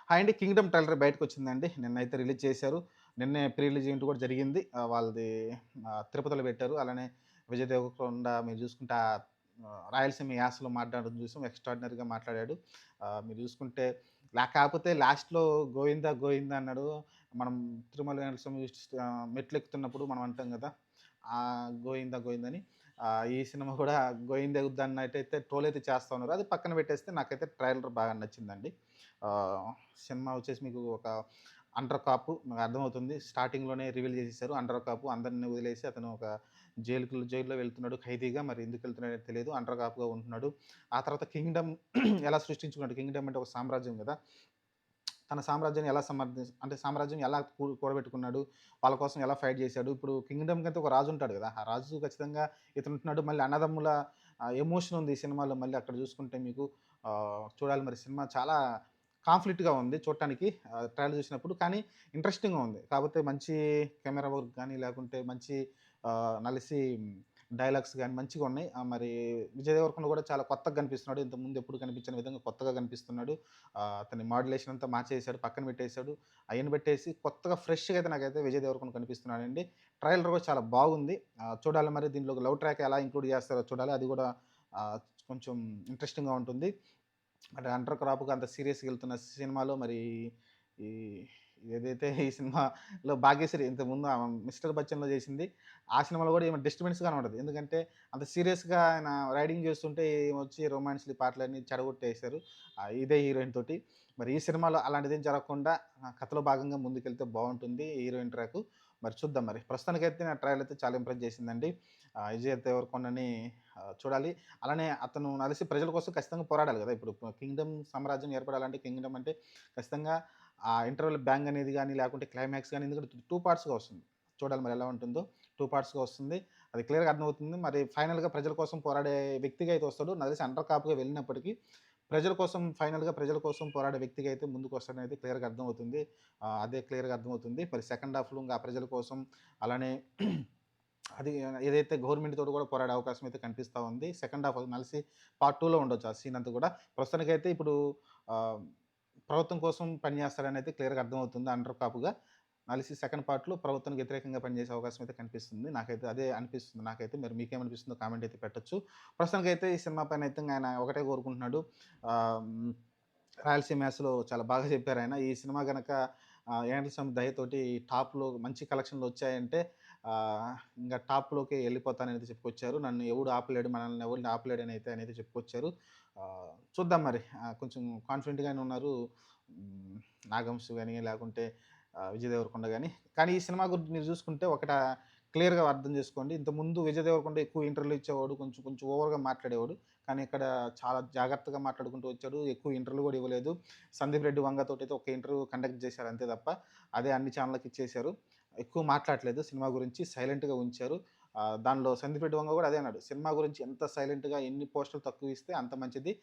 Hi అండి. 'Kingdom' trailer బయటకొచ్చిందండి. నిన్నైతే రిలీజ్ చేశారు. నిన్నే ప్రీ రిలీజ్ ఈవెంట్ కూడా జరిగింది. వాళ్ళది తిరుపతిలో పెట్టారు. అలానే విజయ్ దేవరకొండ మీరు చూసుకుంటే రాయలసీమ యాసలో మాట్లాడడం చూసాం. ఎక్స్ట్రార్డినరీగా మాట్లాడాడు. మీరు చూసుకుంటే కాకపోతే లాస్ట్‌లో గోవిందా గోవిందా అన్నాడు. మనం తిరుమల వెంకటేశ్వర స్వామి మెట్లెక్కుతున్నప్పుడు మనం అంటాం కదా! గోవిందా గోవిందా అని. ఈ సినిమా కూడా గోయిందే అన్నట్టయితే ట్రోల్ అయితే చేస్తా ఉన్నారు. అది పక్కన పెట్టేస్తే నాకైతే ట్రైలర్ బాగా నచ్చిందండి. ఆహ్, సినిమా వచ్చేసి మీకు ఒక అండర్ కాపు నాకు అర్థమవుతుంది. స్టార్టింగ్‌లోనే రివీల్ చేసేసారు. అండర్ కాపు అందరిని వదిలేసి అతను ఒక జైల్‌లో వెళ్తున్నాడు ఖైదీగా. మరి ఎందుకు వెళ్తున్నాడో తెలీదు. అండర్ కాపుగా ఉంటున్నాడు. ఆ తర్వాత కింగ్డమ్ ఎలా సృష్టించుకున్నాడు. కింగ్డమ్ అంటే ఒక సామ్రాజ్యం గదా! తన సామ్రాజ్యాన్ని ఎలా అంటే సామ్రాజ్యం ఎలా కూడబెట్టుకున్నాడు. వాళ్ళ కోసం ఎలా ఫైట్ చేశాడు. ఇప్పుడు కింగ్డమ్‌కైతే ఒక రాజు ఉంటాడు గదా! ఆ రాజు ఖచ్చితంగా ఇతను ఉంటున్నాడు. మళ్ళీ అన్నదమ్ముల ఎమోషన్ ఉంది ఈ సినిమాలో. మళ్ళీ అక్కడ చూసుకుంటే మీకు చూడాలి మరి సినిమా చాలా కాన్‌ఫ్లిక్ట్‌గా ఉంది చూడటానికి ట్రైలర్ చూసినప్పుడు. కానీ ఇంట్రెస్టింగ్‌గా ఉంది. కాపోతే మంచి కెమెరా వర్క్ గాని, లేకుంటే మంచి నలిసి డైలాగ్స్ గాని మంచిగున్నాయి. మరి విజయ్ దేవరకొండ కూడా చాలా కొత్తగా కనిపిస్తున్నాడు. ఇంతకుముందు ఎప్పుడు కనిపించని విధంగా కొత్తగా కనిపిస్తున్నాడు. అతని మాడ్యులేషన్ అంతా మార్చేసాడు. పక్కన పెట్టేసాడు. అయన్నీ పెట్టేసి కొత్తగా ఫ్రెష్‌గా అయితే నాకైతే విజయ్ దేవరకొండ కనిపిస్తున్నాడండి. ట్రైలర్ కూడా చాలా బాగుంది. చూడాలి మరి దీంట్లో లవ్ ట్రాక్ ఎలా ఇంక్లూడ్ చేస్తారో చూడాలి. అది కూడా ఆహ్, కొంచెం ఇంట్రెస్టింగ్‌గా ఉంటుంది. అంటే అండర్ క్రాప్‌గా అంత సీరియస్‌గా ఎళ్తున్న సినిమాలో మరి ఈ ఏదైతే ఈ సినిమాలో భాగ్యశ్రీ ఇంతకుముందు ఆమె 'మిస్టర్ బచ్చన్‌లో' చేసింది. ఆ సినిమాలో కూడా ఈమె డిస్టర్బెన్స్‌గానే ఉంటది. ఎందుకంటే అంత సీరియస్‌గా ఆయన రైడింగ్ చేస్తుంటే ఈమొచ్చి రొమాన్స్‌లు పాటలన్నీ చెడగొట్టేశారు. ఇదే హీరోయిన్ తోటి. మరి ఈ సినిమాలో అలాంటిదేం జరగకుండా కథలో భాగంగా ముందుకెళ్తే బావుంటుంది హీరోయిన్ ట్రాకు. మరి చూద్దాం మరి. ప్రస్తుతానికైతే నా ట్రైలర్ అయితే చాలా ఇంప్రెస్ చేసిందండి. విజయ్ దేవరకొండని చూడాలి. అలానే అతను నాకు తెలిసి ప్రజల కోసం ఖచ్చితంగా పోరాడాలి గదా! ఇప్పుడు కింగ్డమ్ సామ్రాజ్యం ఏర్పడాలంటే కింగ్డమ్ అంటే ఖచ్చితంగా ఆ ఇంటర్వల్ బ్యాంగ్ అనేది గాని, లేకుంటే క్లైమాక్స్ గాని ఎందుకంటే 2 పార్ట్స్‌గా వస్తుంది. చూడాలి మరి ఎలా ఉంటుందో. 2 పార్ట్స్‌గా వస్తుంది. అది క్లియర్‌గా అర్థమవుతుంది. మరి ఫైనల్‌గా ప్రజల కోసం పోరాడే వ్యక్తిగా అయితే వస్తాడు. నాకు తెలిసి అండర్ కాప్‌గా వెళ్ళినప్పటికీ ప్రజల కోసం ఫైనల్‌గా ప్రజల కోసం పోరాడే వ్యక్తిగా అయితే ముందుకొస్తాడనేది క్లియర్‌గా అర్థమవుతుంది. అదే క్లియర్‌గా అర్థమవుతుంది. మరి సెకండ్ హాఫ్‌లో ఇంగ ఆ ప్రజల కోసం అలానే అది ఏదైతే గవర్నమెంట్ తోటి కూడా పోరాడే అవకాశం అయితే కనిపిస్తా ఉంది. సెకండ్ హాఫ్ మలిసి పార్ట్ 2లో ఉండొచ్చు ఆ సీన్ అంతా కూడా. ప్రస్తుతానికైతే ఇప్పుడు ఆహ్, ప్రభుత్వం కోసం పనిచేస్తాడనైతే క్లియర్‌గా అర్థమవుతుంది అండర్ కాపుగా. మలిసి సెకండ్ పార్ట్‌లో ప్రభుత్వానికి వ్యతిరేకంగా పనిచేసే అవకాశం అయితే కనిపిస్తుంది. నాకైతే అదే అనిపిస్తుంది నాకైతే. మరి మీకేమనిపిస్తుందో కామెంట్ అయితే పెట్టొచ్చు. ప్రస్తుతానికైతే ఈ సినిమా పైనైతే ఆయన ఒకటే కోరుకుంటున్నాడు. ఆహ్, హ్మ్. రాయలసీమ యాసలో చాలా బాగా చెప్పారాయన. ఈ సినిమా గనక యాండ్ల స్వామి దయతోటి టాప్‌లో మంచి కలెక్షన్‌లొచ్చాయంటే ఇంగ టాప్‌లోకి ఎళ్ళిపోతాననైతే చెప్పుకొచ్చారు. నన్ను ఎవడు ఆపలేడు, మనల్ని ఎవరిని ఆపలేడనైతే ఆయనైతే చెప్పుకొచ్చారు. చూద్దాం మరి. కొంచెం కాన్ఫిడెంట్‌గానే ఉన్నారు. హ్మ్. నాగవంశి గాని, లేకుంటే విజయ్ దేవరకొండ గాని. కానీ ఈ సినిమా గురించి మీరు చూసుకుంటే క్లియర్‌గా అర్థం చేసుకోండి. ఇంతకుముందు విజయ్ దేవరకొండ ఎక్కువ ఇంటర్వ్యూలు ఇచ్చేవాడు. కొంచెం కొంచెం ఓవర్‌గా మాట్లాడేవాడు. కానీ ఇక్కడ చాలా జాగ్రత్తగా మాట్లాడుకుంటూ వచ్చాడు. ఎక్కువ ఇంటర్వ్యూలు కూడా ఇవ్వలేదు. సందీప్ రెడ్డి వంగతోటైతే ఒక ఇంటర్వ్యూ కండక్ట్ చేశారు అంతే తప్ప, అదే అన్ని ఛానళ్ళకి ఇచ్చేశారు. ఎక్కువ మాట్లాడట్లేదు సినిమా గురించి. సైలెంట్‌గా ఉంచారు. దానిలో సందీప్ రెడ్డి వంగ కూడా అదే అన్నాడు. సినిమా గురించి ఎంత సైలెంట్‌గా ఎన్ని పోస్టులు తక్కువ ఇస్తే అంత మంచిది.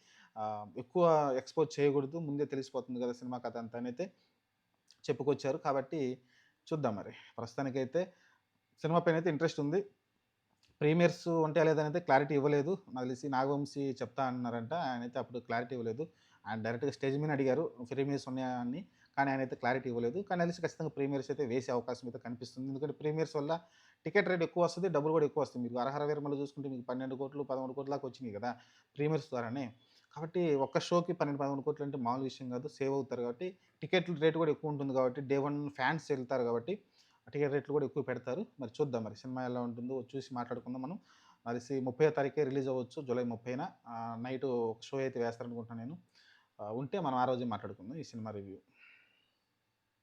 ఎక్కువ ఎక్స్‌పోజ్ చేయకూడదు. ముందే తెలిసిపోతుంది కదా సినిమా కథ అంతా అనైతే చెప్పుకొచ్చారు. కాబట్టి చూద్దాం మరి. ప్రస్తుతానికైతే సినిమా పైనైతే ఇంట్రెస్ట్ ఉంది. ప్రీమియర్స్ ఉంటాయా లేదా అనేది క్లారిటీ ఇవ్వలేదు. నాకు తెలిసి నాగవంశీ చెప్తా అన్నారంట. ఆయనైతే అప్పుడు క్లారిటీ ఇవ్వలేదు. ఆయన డైరెక్ట్‌గా స్టేజ్ మీదనే అడిగారు. ప్రీమియర్స్ ఉన్నాయా అని. కానీ ఆయనైతే క్లారిటీ ఇవ్వలేదు. కానీ నాకు తెలిసి ఖచ్చితంగా ప్రీమియర్స్ అయితే వేసే అవకాశం అయితే కనిపిస్తుంది. ఎందుకంటే ప్రీమియర్స్ వల్ల టికెట్ రేట్ ఎక్కువొస్తది. డబ్బులు కూడా ఎక్కువొస్తాయి. మీకు 'హరహర వీరమల్లు' చూసుకుంటే మీకు 12,00,00,000, 13,00,00,000 దాకా వచ్చినాయి కదా! ప్రీమియర్స్ ద్వారానే. కాబట్టి ఒక్క షోకి 12, 13,00,00,000 అంటే మామూలు విషయం కాదు. సేవ్ అవుతారు కాబట్టి టికెట్ల రేట్ కూడా ఎక్కువ ఉంటుంది కాబట్టి డే 1 ఫ్యాన్స్ ఎళ్తారు కాబట్టి టికెట్ రేట్లు కూడా ఎక్కువ పెడతారు. మరి చూద్దాం మరి సినిమా ఎలా ఉంటుందో చూసి మాట్లాడుకుందాం మనం. నాకు తెలిసి 30వ తారీఖే రిలీజ్ అవ్వచ్చు. జూలై 30న నైటు ఒక షో అయితే వేస్తారనుకుంటున్నాను నేను. ఉంటే మనం ఆ రోజే మాట్లాడుకుందాం ఈ సినిమా రివ్యూ.